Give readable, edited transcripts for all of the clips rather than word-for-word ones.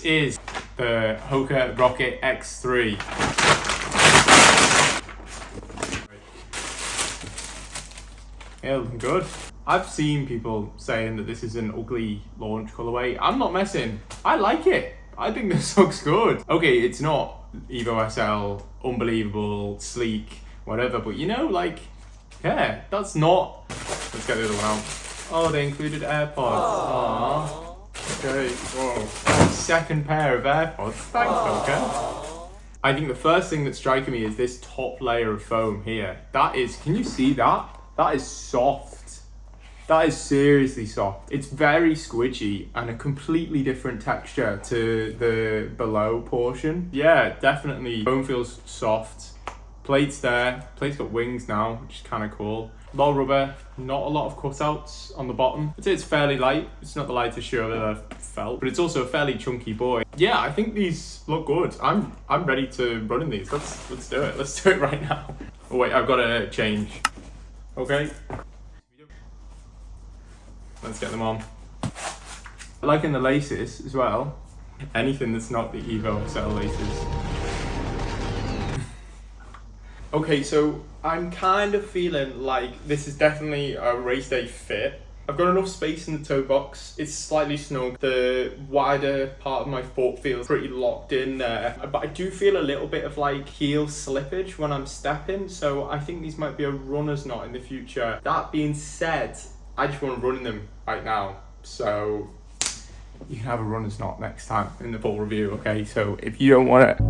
is the Hoka Rocket X3. Yeah, looking good. I've seen people saying that this is an ugly launch colorway. I'm not messing. I like it. I think this looks good. Okay, it's not Evo SL, unbelievable, sleek, whatever, but you know, like, yeah, that's not... Let's get the other one out. Oh, they included AirPods. Aww. Okay, whoa. Second pair of AirPods. Thanks, Hoka. I think the first thing that's striking me is this top layer of foam here. That is, can you see that? That is soft. That is seriously soft. It's very squidgy and a completely different texture to the below portion. Yeah, definitely. Foam feels soft. Plate's there. Plate's got wings now, which is kind of cool. Low rubber, not a lot of cutouts on the bottom. I'd say it's fairly light. It's not the lightest shoe I've ever felt, but it's also a fairly chunky boy. Yeah, I think these look good. I'm ready to run in these. Let's do it. Let's do it right now. Oh wait, I've got to change. Okay. Let's get them on. I like in the laces as well. Anything that's not the Evo SL laces. Okay, so I'm kind of feeling like this is definitely a race day fit. I've got enough space in the toe box. It's slightly snug. The wider part of my foot feels pretty locked in there. But I do feel a little bit of like heel slippage when I'm stepping. So I think these might be a runner's knot in the future. That being said, I just want to run in them right now. So you can have a runner's knot next time in the full review, okay? So if you don't want it,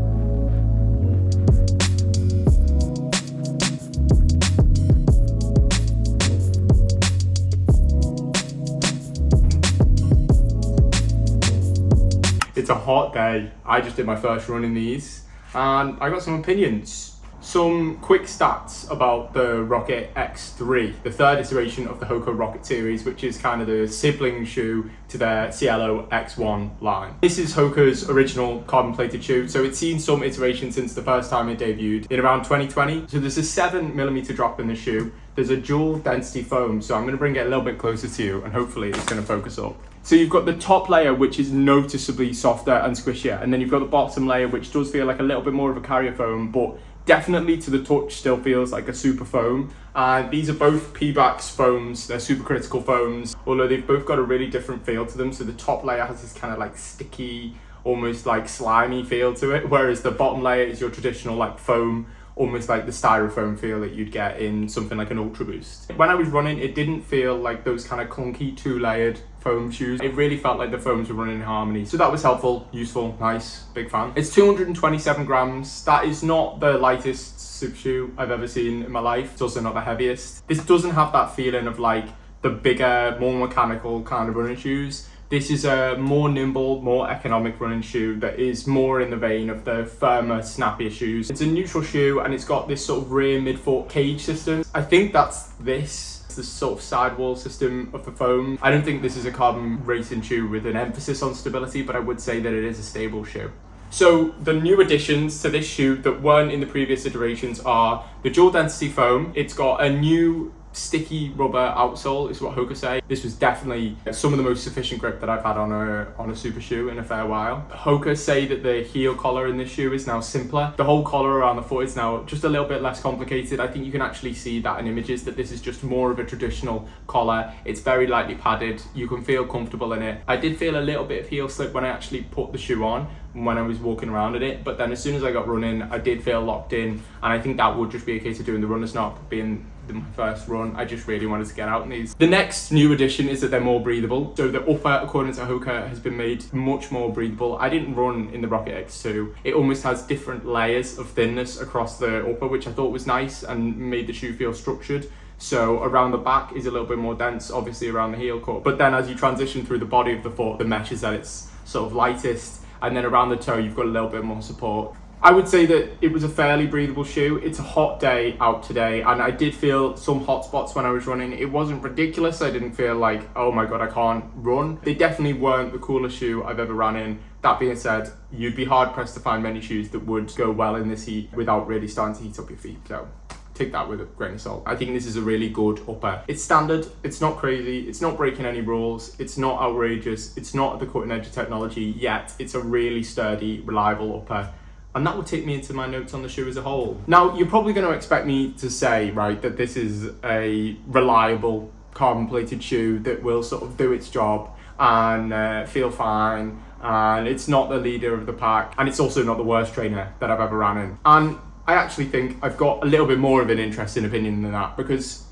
it's a hot day. I just did my first run in these and I got some opinions. Some quick stats about the Rocket X3, the third iteration of the Hoka Rocket series, which is kind of the sibling shoe to their Cielo X1 line. This is Hoka's original carbon plated shoe, so it's seen some iteration since the first time it debuted in around 2020. So there's a 7mm drop in the shoe. There's a dual density foam, so I'm going to bring it a little bit closer to you and hopefully it's going to focus up. So you've got the top layer, which is noticeably softer and squishier, and then you've got the bottom layer, which does feel like a little bit more of a carrier foam, but definitely to the touch still feels like a super foam. And these are both P-Bax foams. They're super critical foams, although they've both got a really different feel to them. So the top layer has this kind of like sticky, almost like slimy feel to it, whereas the bottom layer is your traditional like foam, almost like the styrofoam feel that you'd get in something like an Ultra Boost. When I was running, it didn't feel like those kind of clunky two-layered foam shoes. It really felt like the foams were running in harmony. So that was helpful, useful, nice, big fan. It's 227 grams. That is not the lightest super shoe I've ever seen in my life. It's also not the heaviest. This doesn't have that feeling of like the bigger, more mechanical kind of running shoes. This is a more nimble, more economic running shoe that is more in the vein of the firmer, snappier shoes. It's a neutral shoe and it's got this sort of rear midfoot cage system. I think that's this. It's the sort of sidewall system of the foam. I don't think this is a carbon racing shoe with an emphasis on stability, but I would say that it is a stable shoe. So the new additions to this shoe that weren't in the previous iterations are the dual density foam. It's got a new sticky rubber outsole, is what Hoka say. This was definitely some of the most sufficient grip that I've had on a super shoe in a fair while. Hoka say that the heel collar in this shoe is now simpler. The whole collar around the foot is now just a little bit less complicated. I think you can actually see that in images that this is just more of a traditional collar. It's very lightly padded. You can feel comfortable in it. I did feel a little bit of heel slip when I actually put the shoe on when I was walking around in it, but then as soon as I got running, I did feel locked in, and I think that would just be a case of doing the runner's knot, being my first run. I just really wanted to get out in these. The next new addition is that they're more breathable. So the upper, according to Hoka, has been made much more breathable. I didn't run in the Rocket X2. It almost has different layers of thinness across the upper, which I thought was nice and made the shoe feel structured. So around the back is a little bit more dense, obviously around the heel cut. But then as you transition through the body of the foot, the mesh is at its sort of lightest. And then around the toe, you've got a little bit more support. I would say that it was a fairly breathable shoe. It's a hot day out today, and I did feel some hot spots when I was running. It wasn't ridiculous. I didn't feel like, oh my God, I can't run. They definitely weren't the coolest shoe I've ever ran in. That being said, you'd be hard pressed to find many shoes that would go well in this heat without really starting to heat up your feet. So take that with a grain of salt. I think this is a really good upper. It's standard, it's not crazy, it's not breaking any rules, it's not outrageous, it's not at the cutting edge of technology yet. It's a really sturdy, reliable upper. And that will take me into my notes on the shoe as a whole. Now, you're probably going to expect me to say, right, that this is a reliable carbon plated shoe that will sort of do its job and feel fine, and it's not the leader of the pack, and it's also not the worst trainer that I've ever ran in. And I actually think I've got a little bit more of an interesting opinion than that, because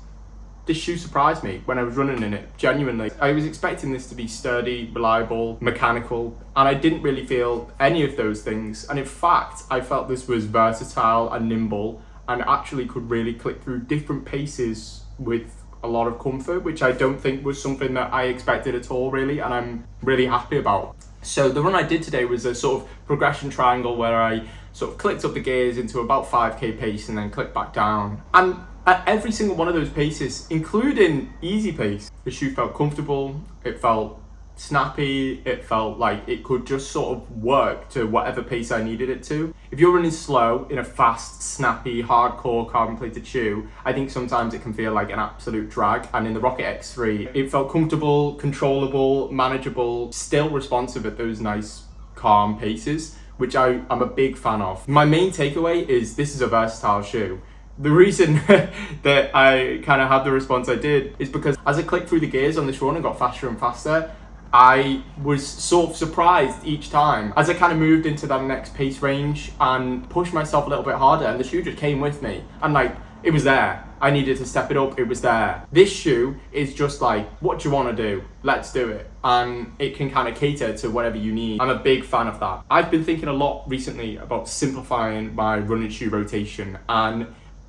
this shoe surprised me when I was running in it, genuinely. I was expecting this to be sturdy, reliable, mechanical, and I didn't really feel any of those things. And in fact, I felt this was versatile and nimble and actually could really click through different paces with a lot of comfort, which I don't think was something that I expected at all, really, and I'm really happy about. So the run I did today was a sort of progression triangle where I sort of clicked up the gears into about 5k pace and then clicked back down. And at every single one of those paces, including easy pace, the shoe felt comfortable, it felt snappy, it felt like it could just sort of work to whatever pace I needed it to. If you're running slow in a fast, snappy, hardcore carbon plated shoe, I think sometimes it can feel like an absolute drag. And in the Rocket X3, it felt comfortable, controllable, manageable, still responsive at those nice, calm paces, which I'm a big fan of. My main takeaway is this is a versatile shoe. The reason that I kind of had the response I did is because as I clicked through the gears on this run and got faster and faster, I was sort of surprised each time as I kind of moved into that next pace range and pushed myself a little bit harder, and the shoe just came with me, and like, it was there. I needed to step it up, it was there. This shoe is just like, what do you want to do? Let's do it. And it can kind of cater to whatever you need. I'm a big fan of that. I've been thinking a lot recently about simplifying my running shoe rotation, and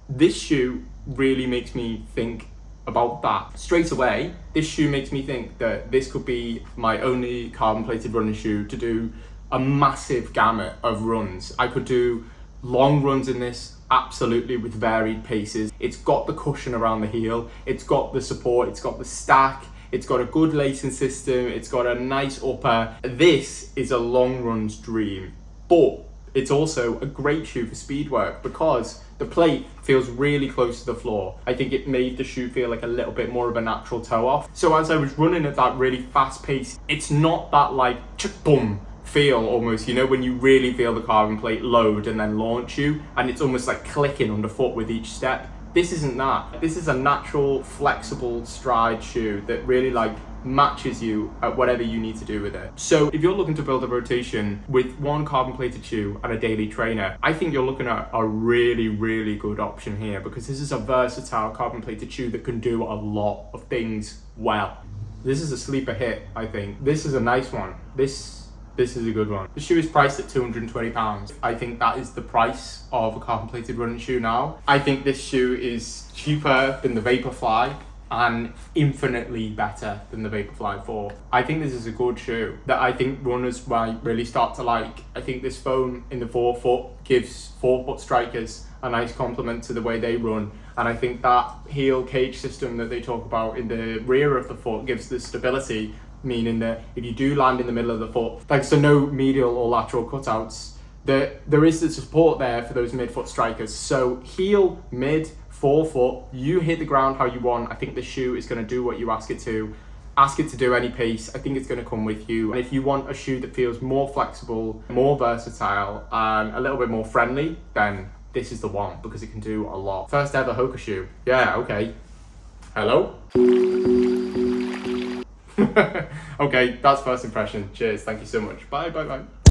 this shoe really makes me think about that. Straight away, this shoe makes me think that this could be my only carbon plated running shoe to do a massive gamut of runs. I could do long runs in this, absolutely, with varied paces. It's got the cushion around the heel, it's got the support, it's got the stack, it's got a good lacing system, it's got a nice upper. This is a long run's dream, but it's also a great shoe for speed work because the plate feels really close to the floor. I think it made the shoe feel like a little bit more of a natural toe off. So as I was running at that really fast pace, it's not that like boom feel almost, you know, when you really feel the carbon plate load and then launch you, and it's almost like clicking underfoot with each step. This isn't that. This is a natural, flexible stride shoe that really like matches you at whatever you need to do with it. So if you're looking to build a rotation with one carbon plated shoe and a daily trainer, I think you're looking at a really, really good option here, because this is a versatile carbon plated shoe that can do a lot of things well. This is a sleeper hit, I think. This is a nice one. This is a good one. The shoe is priced at £220. I think that is the price of a carbon plated running shoe now. I think this shoe is cheaper than the Vaporfly and infinitely better than the Vaporfly 4. I think this is a good shoe that I think runners might really start to like. I think this foam in the forefoot gives forefoot strikers a nice complement to the way they run, and I think that heel cage system that they talk about in the rear of the foot gives the stability, meaning that if you do land in the middle of the foot, thanks to no medial or lateral cutouts, there is the support there for those midfoot strikers. So heel, mid, forefoot, you hit the ground how you want. I think the shoe is going to do what you ask it to. Ask it to do any pace, I think it's going to come with you. And if you want a shoe that feels more flexible, more versatile, and a little bit more friendly, then this is the one, because it can do a lot. First ever Hoka shoe. Yeah, okay. Hello? Okay, that's first impression. Cheers, thank you so much. Bye, bye, bye.